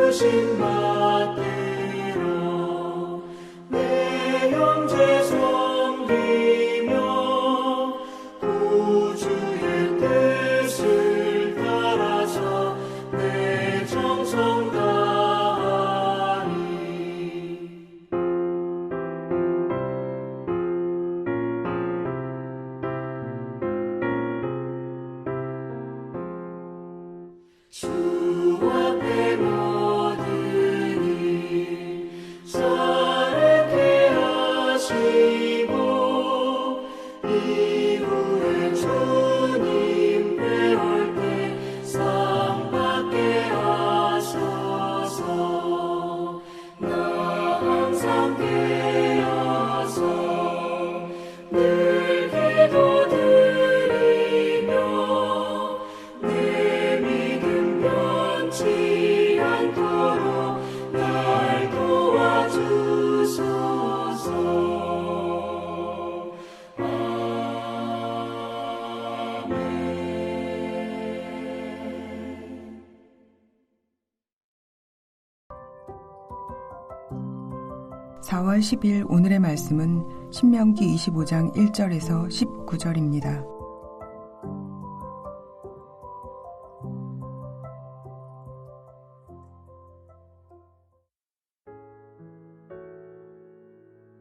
부르심 받들어 내 형제 섬기며 구주의 뜻을 따라서 내 정성 다하리. 주 앞에 모든 일 사르게 하시고 이후에 주님 뵈올 때 상 받게 하소서. 나 항상 깨어서 늘 기도드리며 내 믿음 변치 않도록 날 도와주소서. 아멘. 4월 10일 오늘의 말씀은 신명기 25장 1절에서 19절입니다.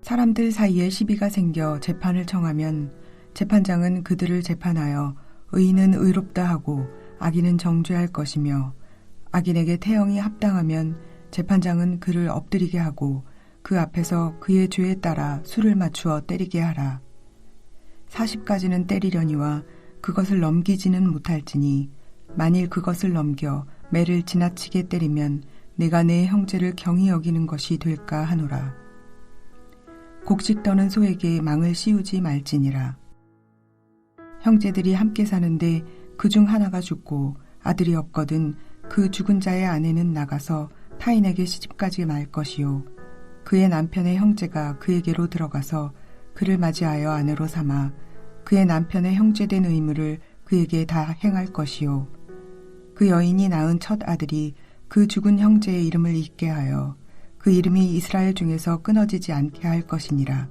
사람들 사이에 시비가 생겨 재판을 청하면 재판장은 그들을 재판하여 의인은 의롭다 하고 악인은 정죄할 것이며, 악인에게 태형이 합당하면 재판장은 그를 엎드리게 하고 그 앞에서 그의 죄에 따라 수를 맞추어 때리게 하라. 40가지는 때리려니와 그것을 넘기지는 못할지니 만일 그것을 넘겨 매를 지나치게 때리면 내가 내 형제를 경히 여기는 것이 될까 하노라. 곡식 떠는 소에게 망을 씌우지 말지니라. 형제들이 함께 사는데 그중 하나가 죽고 아들이 없거든 그 죽은 자의 아내는 나가서 타인에게 시집가지 말 것이요, 그의 남편의 형제가 그에게로 들어가서 그를 맞이하여 아내로 삼아 그의 남편의 형제된 의무를 그에게 다 행할 것이요, 그 여인이 낳은 첫 아들이 그 죽은 형제의 이름을 잊게 하여 그 이름이 이스라엘 중에서 끊어지지 않게 할 것이니라.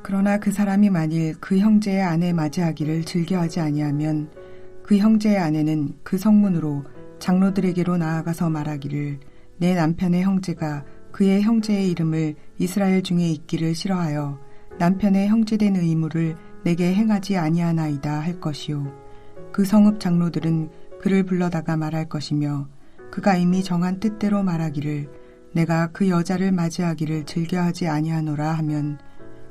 그러나 그 사람이 만일 그 형제의 아내 맞이하기를 즐겨하지 아니하면 그 형제의 아내는 그 성문으로 장로들에게로 나아가서 말하기를 내 남편의 형제가 그의 형제의 이름을 이스라엘 중에 있기를 싫어하여 남편의 형제된 의무를 내게 행하지 아니하나이다 할 것이요, 그 성읍 장로들은 그를 불러다가 말할 것이며 그가 이미 정한 뜻대로 말하기를 내가 그 여자를 맞이하기를 즐겨하지 아니하노라 하면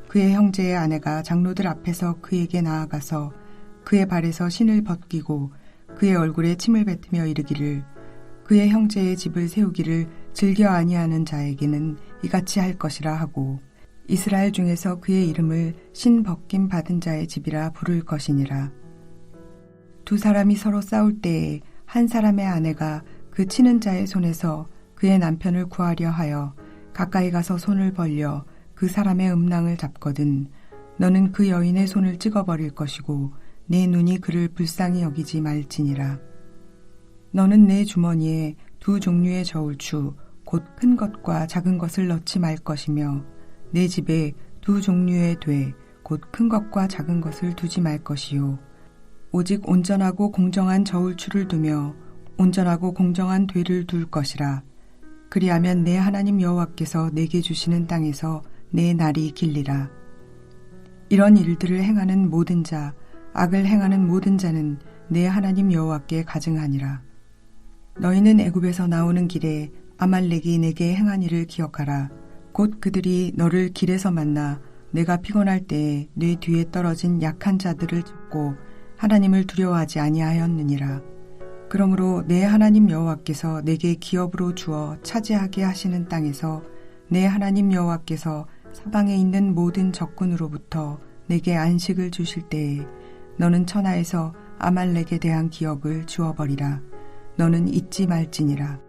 그의 형제의 아내가 장로들 앞에서 그에게 나아가서 그의 발에서 신을 벗기고 그의 얼굴에 침을 뱉으며 이르기를 그의 형제의 집을 세우기를 즐겨 아니하는 자에게는 이같이 할 것이라 하고 이스라엘 중에서 그의 이름을 신 벗김 받은 자의 집이라 부를 것이니라. 두 사람이 서로 싸울 때에 한 사람의 아내가 그 치는 자의 손에서 그의 남편을 구하려 하여 가까이 가서 손을 벌려 그 사람의 음낭을 잡거든 너는 그 여인의 손을 찍어버릴 것이고 내 눈이 그를 불쌍히 여기지 말지니라. 너는 내 주머니에 두 종류의 저울추 곧 큰 것과 작은 것을 넣지 말 것이며 내 집에 두 종류의 돼 곧 큰 것과 작은 것을 두지 말 것이요, 오직 온전하고 공정한 저울추를 두며 온전하고 공정한 되를 둘 것이라. 그리하면 내 하나님 여호와께서 내게 주시는 땅에서 내 날이 길리라. 이런 일들을 행하는 모든 자, 악을 행하는 모든 자는 내 하나님 여호와께 가증하니라. 너희는 애굽에서 나오는 길에 아말렉이 내게 행한 일을 기억하라. 곧 그들이 너를 길에서 만나 내가 피곤할 때에 내 뒤에 떨어진 약한 자들을 쫓고 하나님을 두려워하지 아니하였느니라. 그러므로 내 하나님 여호와께서 내게 기업으로 주어 차지하게 하시는 땅에서 내 하나님 여호와께서 사방에 있는 모든 적군으로부터 내게 안식을 주실 때에 너는 천하에서 아말렉에 대한 기억을 주어버리라. 너는 잊지 말지니라.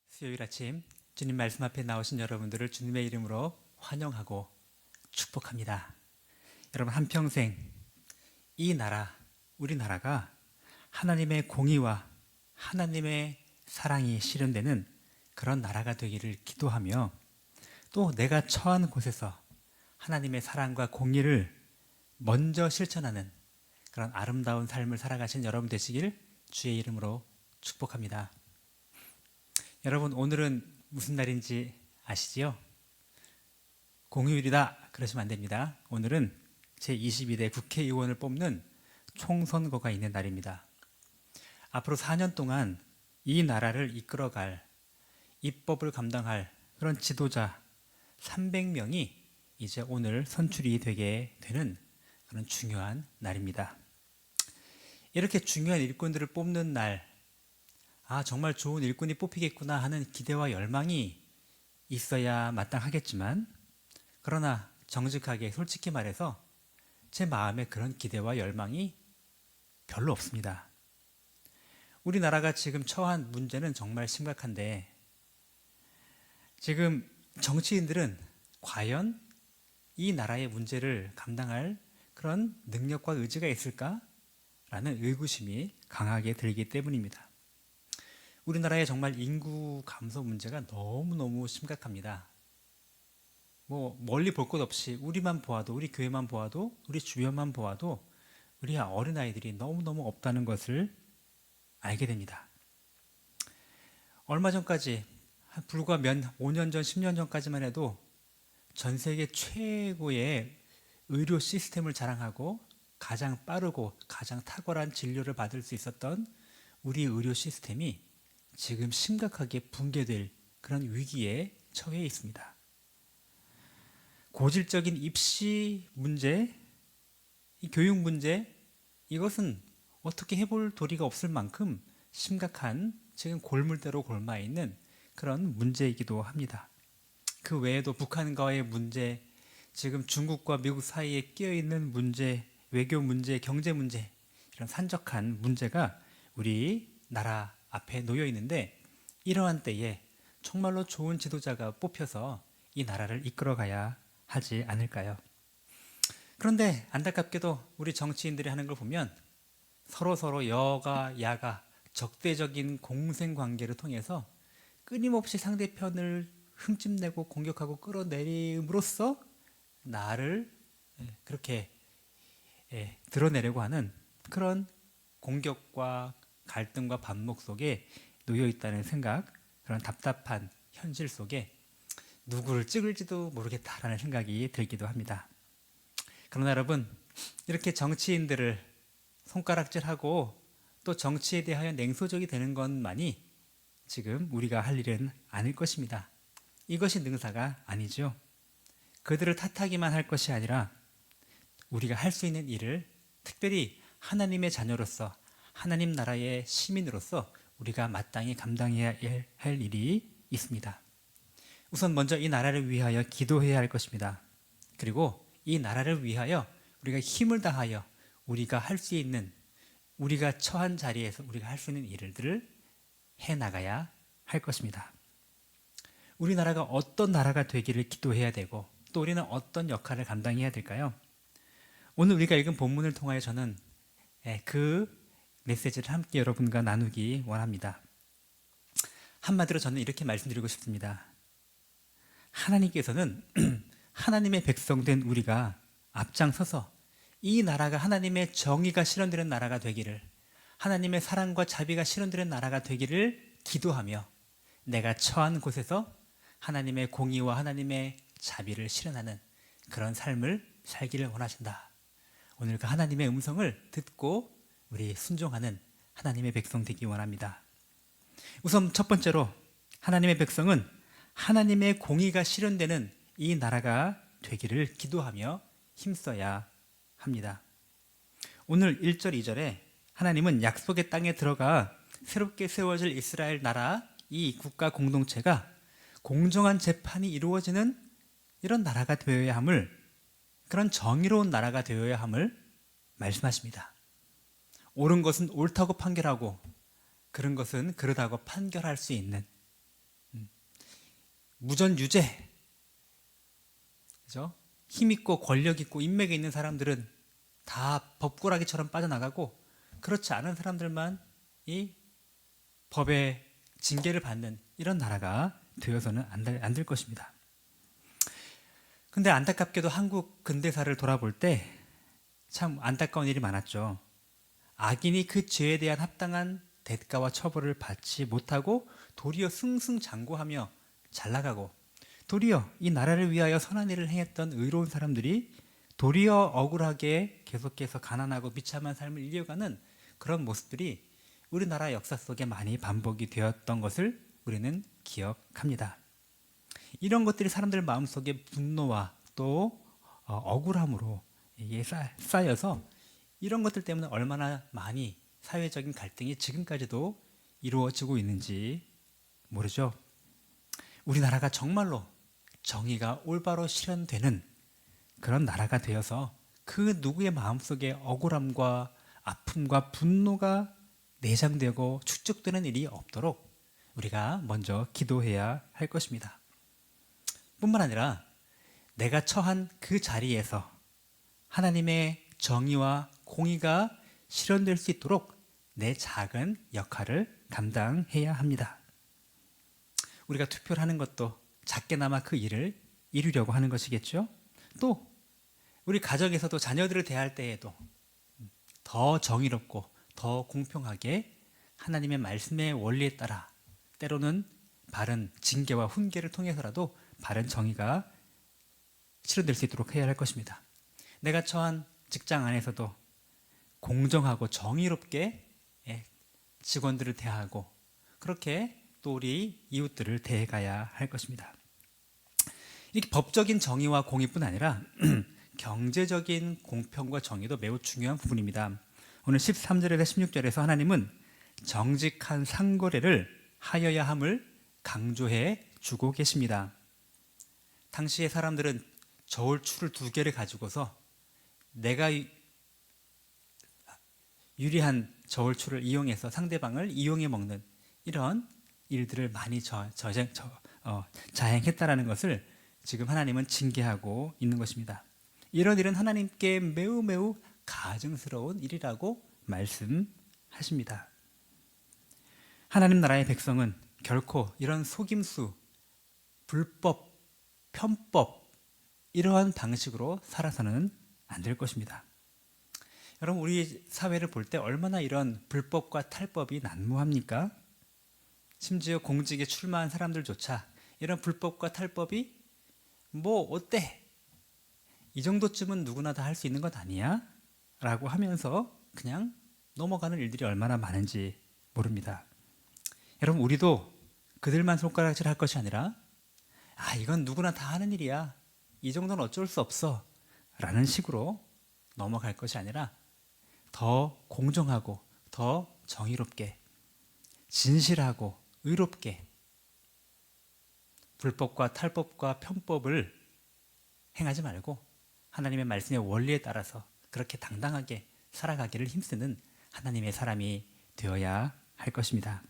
수요일 아침 주님 말씀 앞에 나오신 여러분들을 주님의 이름으로 환영하고 축복합니다. 여러분, 한평생 이 나라, 우리나라가 하나님의 공의와 하나님의 사랑이 실현되는 그런 나라가 되기를 기도하며, 또 내가 처한 곳에서 하나님의 사랑과 공의를 먼저 실천하는 그런 아름다운 삶을 살아가신 여러분 되시길 주의 이름으로 축복합니다. 여러분, 오늘은 무슨 날인지 아시지요? 공휴일이다 그러시면 안 됩니다. 오늘은 제22대 국회의원을 뽑는 총선거가 있는 날입니다. 앞으로 4년 동안 이 나라를 이끌어갈, 입법을 감당할 그런 지도자 300명이 이제 오늘 선출이 되게 되는 그런 중요한 날입니다. 이렇게 중요한 일꾼들을 뽑는 날, 정말 좋은 일꾼이 뽑히겠구나 하는 기대와 열망이 있어야 마땅하겠지만, 그러나 정직하게 솔직히 말해서 제 마음에 그런 기대와 열망이 별로 없습니다. 우리나라가 지금 처한 문제는 정말 심각한데, 지금 정치인들은 과연 이 나라의 문제를 감당할 그런 능력과 의지가 있을까라는 의구심이 강하게 들기 때문입니다. 우리나라의 정말 인구 감소 문제가 너무너무 심각합니다. 멀리 볼 것 없이 우리만 보아도, 우리 교회만 보아도, 우리 주변만 보아도 우리 어린아이들이 너무너무 없다는 것을 알게 됩니다. 얼마 전까지, 불과 5년 전, 10년 전까지만 해도 전 세계 최고의 의료 시스템을 자랑하고 가장 빠르고 가장 탁월한 진료를 받을 수 있었던 우리 의료 시스템이 지금 심각하게 붕괴될 그런 위기에 처해 있습니다. 고질적인 입시 문제, 이 교육 문제, 이것은 어떻게 해볼 도리가 없을 만큼 심각한, 지금 골물대로 골마 있는 그런 문제이기도 합니다. 그 외에도 북한과의 문제, 지금 중국과 미국 사이에 끼어있는 문제, 외교 문제, 경제 문제, 이런 산적한 문제가 우리 나라 앞에 놓여 있는데, 이러한 때에 정말로 좋은 지도자가 뽑혀서 이 나라를 이끌어가야 하지 않을까요? 그런데 안타깝게도 우리 정치인들이 하는 걸 보면 서로 여가 야가 적대적인 공생관계를 통해서 끊임없이 상대편을 흠집내고 공격하고 끌어내림으로써 나를 그렇게 드러내려고 하는 그런 공격과 갈등과 반목 속에 놓여 있다는 생각, 그런 답답한 현실 속에 누구를 찍을지도 모르겠다라는 생각이 들기도 합니다. 그러나 여러분, 이렇게 정치인들을 손가락질하고 또 정치에 대하여 냉소적이 되는 것만이 지금 우리가 할 일은 아닐 것입니다. 이것이 능사가 아니죠. 그들을 탓하기만 할 것이 아니라 우리가 할 수 있는 일을, 특별히 하나님의 자녀로서, 하나님 나라의 시민으로서 우리가 마땅히 감당해야 할 일이 있습니다. 우선 먼저 이 나라를 위하여 기도해야 할 것입니다. 그리고 이 나라를 위하여 우리가 힘을 다하여 우리가 할 수 있는, 우리가 처한 자리에서 우리가 할 수 있는 일들을 해나가야 할 것입니다. 우리나라가 어떤 나라가 되기를 기도해야 되고, 또 우리는 어떤 역할을 감당해야 될까요? 오늘 우리가 읽은 본문을 통하여 저는 그 메시지를 함께 여러분과 나누기 원합니다. 한마디로 저는 이렇게 말씀드리고 싶습니다. 하나님께서는 하나님의 백성된 우리가 앞장서서 이 나라가 하나님의 정의가 실현되는 나라가 되기를, 하나님의 사랑과 자비가 실현되는 나라가 되기를 기도하며 내가 처한 곳에서 하나님의 공의와 하나님의 자비를 실현하는 그런 삶을 살기를 원하신다. 오늘 그 하나님의 음성을 듣고 우리 순종하는 하나님의 백성 되기 원합니다. 우선 첫 번째로, 하나님의 백성은 하나님의 공의가 실현되는 이 나라가 되기를 기도하며 힘써야 합니다. 오늘 1절 2절에 하나님은 약속의 땅에 들어가 새롭게 세워질 이스라엘 나라, 이 국가 공동체가 공정한 재판이 이루어지는 이런 나라가 되어야 함을, 그런 정의로운 나라가 되어야 함을 말씀하십니다. 옳은 것은 옳다고 판결하고 그런 것은 그르다고 판결할 수 있는 무전유죄, 그죠? 힘 있고 권력 있고 인맥이 있는 사람들은 다 법꾸라기처럼 빠져나가고, 그렇지 않은 사람들만 이 법의 징계를 받는 이런 나라가 되어서는 안 될 것입니다. 근데 안타깝게도 한국 근대사를 돌아볼 때 참 안타까운 일이 많았죠. 악인이 그 죄에 대한 합당한 대가와 처벌을 받지 못하고 도리어 승승장구하며 잘 나가고, 도리어 이 나라를 위하여 선한 일을 행했던 의로운 사람들이 도리어 억울하게 계속해서 가난하고 비참한 삶을 이어가는 그런 모습들이 우리나라 역사 속에 많이 반복이 되었던 것을 우리는 기억합니다. 이런 것들이 사람들 마음속에 분노와 또 억울함으로 이게 쌓여서 이런 것들 때문에 얼마나 많이 사회적인 갈등이 지금까지도 이루어지고 있는지 모르죠. 우리나라가 정말로 정의가 올바로 실현되는 그런 나라가 되어서 그 누구의 마음속에 억울함과 아픔과 분노가 내장되고 축적되는 일이 없도록 우리가 먼저 기도해야 할 것입니다. 뿐만 아니라 내가 처한 그 자리에서 하나님의 정의와 공의가 실현될 수 있도록 내 작은 역할을 감당해야 합니다. 우리가 투표를 하는 것도 작게나마 그 일을 이루려고 하는 것이겠죠. 또 우리 가정에서도 자녀들을 대할 때에도 더 정의롭고 더 공평하게 하나님의 말씀의 원리에 따라 때로는 바른 징계와 훈계를 통해서라도 바른 정의가 실현될 수 있도록 해야 할 것입니다. 내가 처한 직장 안에서도 공정하고 정의롭게 직원들을 대하고 그렇게 또 우리 이웃들을 대해가야 할 것입니다. 이렇게 법적인 정의와 공의뿐 아니라 경제적인 공평과 정의도 매우 중요한 부분입니다. 오늘 13절에서 16절에서 하나님은 정직한 상거래를 하여야 함을 강조해 주고 계십니다. 당시의 사람들은 저울추를 2개를 가지고서 내가 유리한 저울추를 이용해서 상대방을 이용해 먹는 이런 일들을 많이 자행했다라는 것을 지금 하나님은 징계하고 있는 것입니다. 이런 일은 하나님께 매우 매우 가증스러운 일이라고 말씀하십니다. 하나님 나라의 백성은 결코 이런 속임수, 불법, 편법 이러한 방식으로 살아서는 안 될 것입니다. 여러분, 우리 사회를 볼 때 얼마나 이런 불법과 탈법이 난무합니까? 심지어 공직에 출마한 사람들조차 이런 불법과 탈법이 뭐 어때? 이 정도쯤은 누구나 다 할 수 있는 것 아니야? 라고 하면서 그냥 넘어가는 일들이 얼마나 많은지 모릅니다. 여러분, 우리도 그들만 손가락질 할 것이 아니라 이건 누구나 다 하는 일이야, 이 정도는 어쩔 수 없어 라는 식으로 넘어갈 것이 아니라 더 공정하고 더 정의롭게 진실하고 의롭게 불법과 탈법과 편법을 행하지 말고 하나님의 말씀의 원리에 따라서 그렇게 당당하게 살아가기를 힘쓰는 하나님의 사람이 되어야 할 것입니다.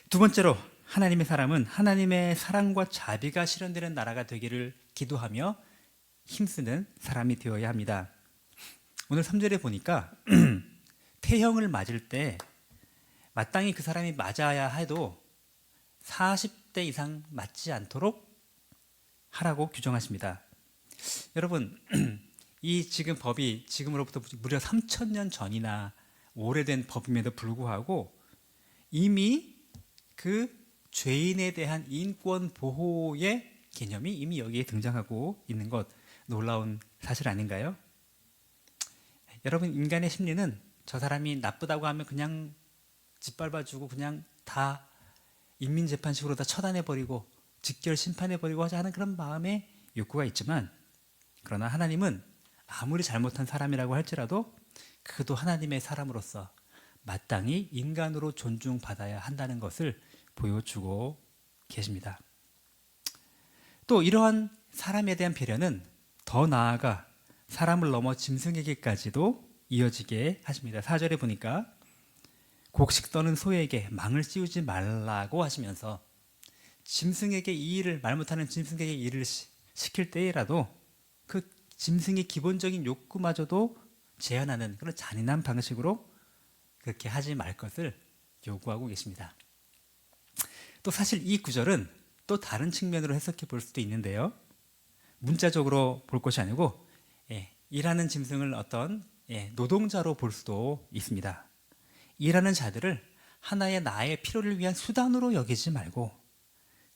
두 번째로, 하나님의 사람은 하나님의 사랑과 자비가 실현되는 나라가 되기를 기도하며 힘쓰는 사람이 되어야 합니다. 오늘 3절에 보니까 태형을 맞을 때 마땅히 그 사람이 맞아야 해도 40대 이상 맞지 않도록 하라고 규정하십니다. 여러분, 이 지금 법이 지금으로부터 무려 3,000년 전이나 오래된 법임에도 불구하고 이미 그 죄인에 대한 인권 보호의 개념이 이미 여기에 등장하고 있는 것, 놀라운 사실 아닌가요? 여러분, 인간의 심리는 저 사람이 나쁘다고 하면 그냥 짓밟아주고 그냥 다 인민재판식으로 다 처단해버리고 직결 심판해버리고 하자 하는 그런 마음의 욕구가 있지만, 그러나 하나님은 아무리 잘못한 사람이라고 할지라도 그도 하나님의 사람으로서 마땅히 인간으로 존중받아야 한다는 것을 보여주고 계십니다. 또 이러한 사람에 대한 배려는 더 나아가 사람을 넘어 짐승에게까지도 이어지게 하십니다. 4절에 보니까 곡식 떠는 소에게 망을 씌우지 말라고 하시면서 짐승에게 이 일을, 말 못하는 짐승에게 이 일을 시킬 때라도 그 짐승의 기본적인 욕구마저도 제한하는 그런 잔인한 방식으로 그렇게 하지 말 것을 요구하고 계십니다. 또 사실 이 구절은 또 다른 측면으로 해석해 볼 수도 있는데요. 문자적으로 볼 것이 아니고 일하는 짐승을 어떤 노동자로 볼 수도 있습니다. 일하는 자들을 하나의 나의 필요를 위한 수단으로 여기지 말고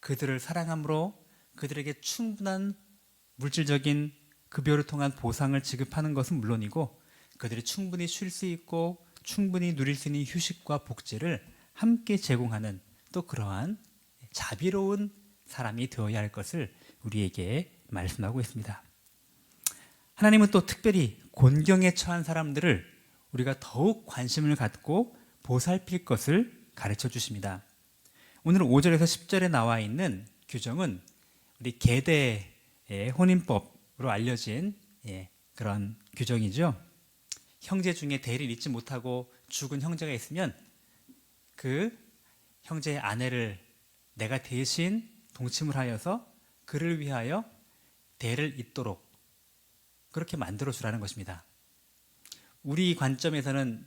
그들을 사랑함으로 그들에게 충분한 물질적인 급여를 통한 보상을 지급하는 것은 물론이고 그들이 충분히 쉴 수 있고 충분히 누릴 수 있는 휴식과 복지를 함께 제공하는 또 그러한 자비로운 사람이 되어야 할 것을 우리에게 말씀하고 있습니다. 하나님은 또 특별히 곤경에 처한 사람들을 우리가 더욱 관심을 갖고 보살필 것을 가르쳐 주십니다. 오늘 5절에서 10절에 나와 있는 규정은 우리 계대의 혼인법으로 알려진 그런 규정이죠. 형제 중에 대를 잇지 못하고 죽은 형제가 있으면 그 형제의 아내를 내가 대신 동침을 하여서 그를 위하여 대를 잇도록 그렇게 만들어 주라는 것입니다. 우리 관점에서는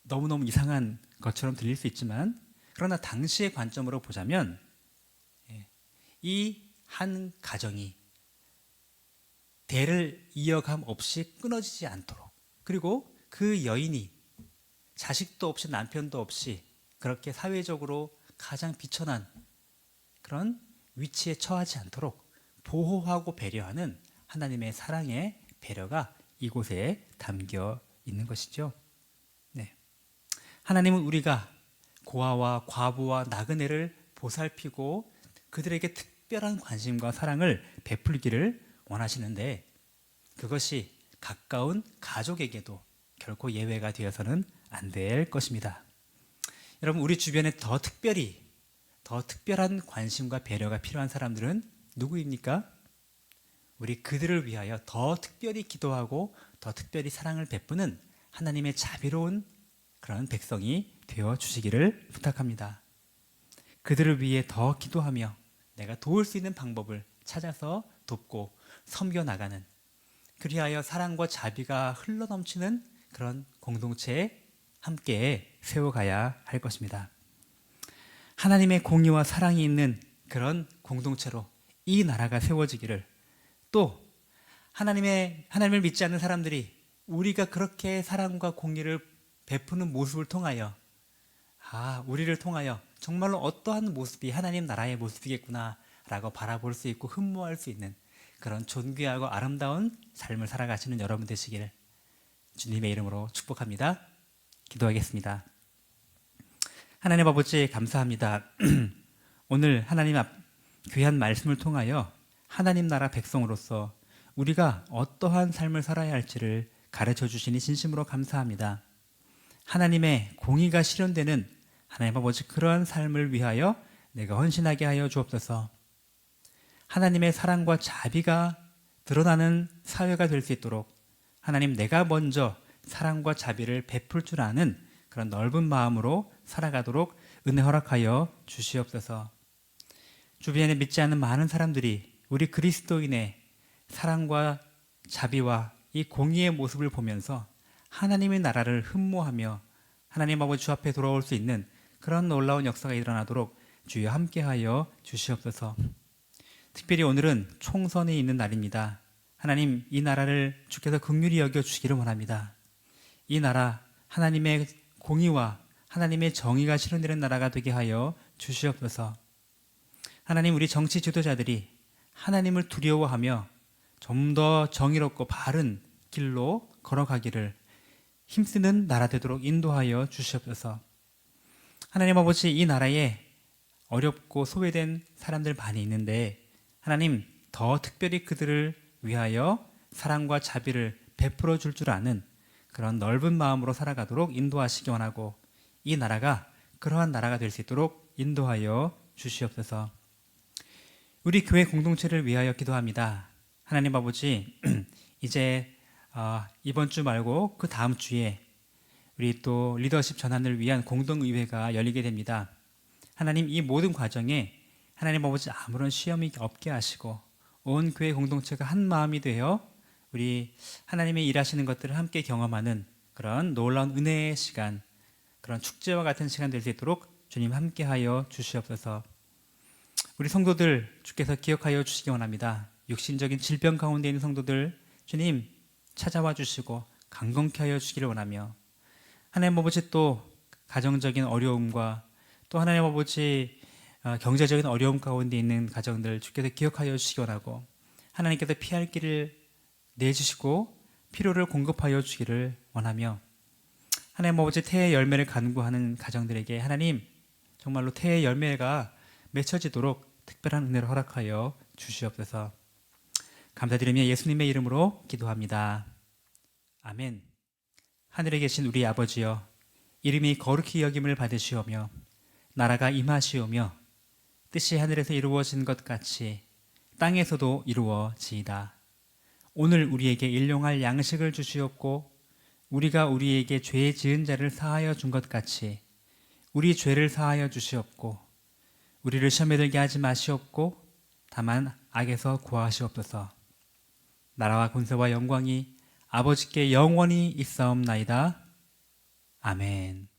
너무너무 이상한 것처럼 들릴 수 있지만 그러나 당시의 관점으로 보자면 이 한 가정이 대를 이어감 없이 끊어지지 않도록 그리고 그 여인이 자식도 없이 남편도 없이 그렇게 사회적으로 가장 비천한 그런 위치에 처하지 않도록 보호하고 배려하는 하나님의 사랑의 배려가 이곳에 담겨 있는 것이죠. 네. 하나님은 우리가 고아와 과부와 나그네를 보살피고 그들에게 특별한 관심과 사랑을 베풀기를 원하시는데 그것이 가까운 가족에게도 결코 예외가 되어서는 안 될 것입니다. 여러분, 우리 주변에 더 특별한 관심과 배려가 필요한 사람들은 누구입니까? 우리 그들을 위하여 더 특별히 기도하고 더 특별히 사랑을 베푸는 하나님의 자비로운 그런 백성이 되어 주시기를 부탁합니다. 그들을 위해 더 기도하며 내가 도울 수 있는 방법을 찾아서 돕고 섬겨 나가는 그리하여 사랑과 자비가 흘러넘치는 그런 공동체에 함께 세워가야 할 것입니다. 하나님의 공의와 사랑이 있는 그런 공동체로 이 나라가 세워지기를 또 하나님을 믿지 않는 사람들이 우리가 그렇게 사랑과 공의를 베푸는 모습을 통하여 우리를 통하여 정말로 어떠한 모습이 하나님 나라의 모습이겠구나 라고 바라볼 수 있고 흠모할 수 있는 그런 존귀하고 아름다운 삶을 살아가시는 여러분 되시기를 주님의 이름으로 축복합니다. 기도하겠습니다. 하나님 아버지 감사합니다. 오늘 하나님 앞 귀한 말씀을 통하여 하나님 나라 백성으로서 우리가 어떠한 삶을 살아야 할지를 가르쳐 주시니 진심으로 감사합니다. 하나님의 공의가 실현되는 하나님 아버지 그러한 삶을 위하여 내가 헌신하게 하여 주옵소서. 하나님의 사랑과 자비가 드러나는 사회가 될 수 있도록 하나님 내가 먼저 사랑과 자비를 베풀 줄 아는 그런 넓은 마음으로 살아가도록 은혜 허락하여 주시옵소서. 주변에 믿지 않는 많은 사람들이 우리 그리스도인의 사랑과 자비와 이 공의의 모습을 보면서 하나님의 나라를 흠모하며 하나님 아버지 주 앞에 돌아올 수 있는 그런 놀라운 역사가 일어나도록 주여 함께하여 주시옵소서. 특별히 오늘은 총선이 있는 날입니다. 하나님 이 나라를 주께서 긍휼히 여겨 주시기를 원합니다. 이 나라 하나님의 공의와 하나님의 정의가 실현되는 나라가 되게 하여 주시옵소서. 하나님 우리 정치 지도자들이 하나님을 두려워하며 좀 더 정의롭고 바른 길로 걸어가기를 힘쓰는 나라 되도록 인도하여 주시옵소서. 하나님 아버지 이 나라에 어렵고 소외된 사람들 많이 있는데 하나님 더 특별히 그들을 위하여 사랑과 자비를 베풀어 줄 아는 그런 넓은 마음으로 살아가도록 인도하시기 원하고 이 나라가 그러한 나라가 될 수 있도록 인도하여 주시옵소서. 우리 교회 공동체를 위하여 기도합니다. 하나님 아버지 이제 이번 주 말고 그 다음 주에 우리 또 리더십 전환을 위한 공동의회가 열리게 됩니다. 하나님 이 모든 과정에 하나님 아버지 아무런 시험이 없게 하시고 온 교회 공동체가 한 마음이 되어 우리 하나님의 일하시는 것들을 함께 경험하는 그런 놀라운 은혜의 시간, 그런 그런 축제와 같은 시간 될 수 있도록 주님 함께하여 주시옵소서. 우리 성도들 주께서 기억하여 주시기 원합니다. 육신적인 질병 가운데 있는 성도들 주님 찾아와 주시고 강건케 하여 주기를 원하며, 하나님 아버지 또 가정적인 어려움과 또 하나님 아버지 경제적인 어려움 가운데 있는 가정들 주께서 기억하여 주시기 원하고, 하나님께서 피할 길을 내주시고 필요를 공급하여 주기를 원하며, 하나님 아버지 태의 열매를 간구하는 가정들에게 하나님 정말로 태의 열매가 맺혀지도록 특별한 은혜를 허락하여 주시옵소서. 감사드리며 예수님의 이름으로 기도합니다. 아멘. 하늘에 계신 우리 아버지여, 이름이 거룩히 여김을 받으시오며 나라가 임하시오며 뜻이 하늘에서 이루어진 것 같이 땅에서도 이루어지이다. 오늘 우리에게 일용할 양식을 주시옵고 우리가 우리에게 죄 지은 자를 사하여 준 것 같이 우리 죄를 사하여 주시옵고 우리를 시험에 들게 하지 마시옵고 다만 악에서 구하시옵소서. 나라와 권세와 영광이 아버지께 영원히 있사옵나이다. 아멘.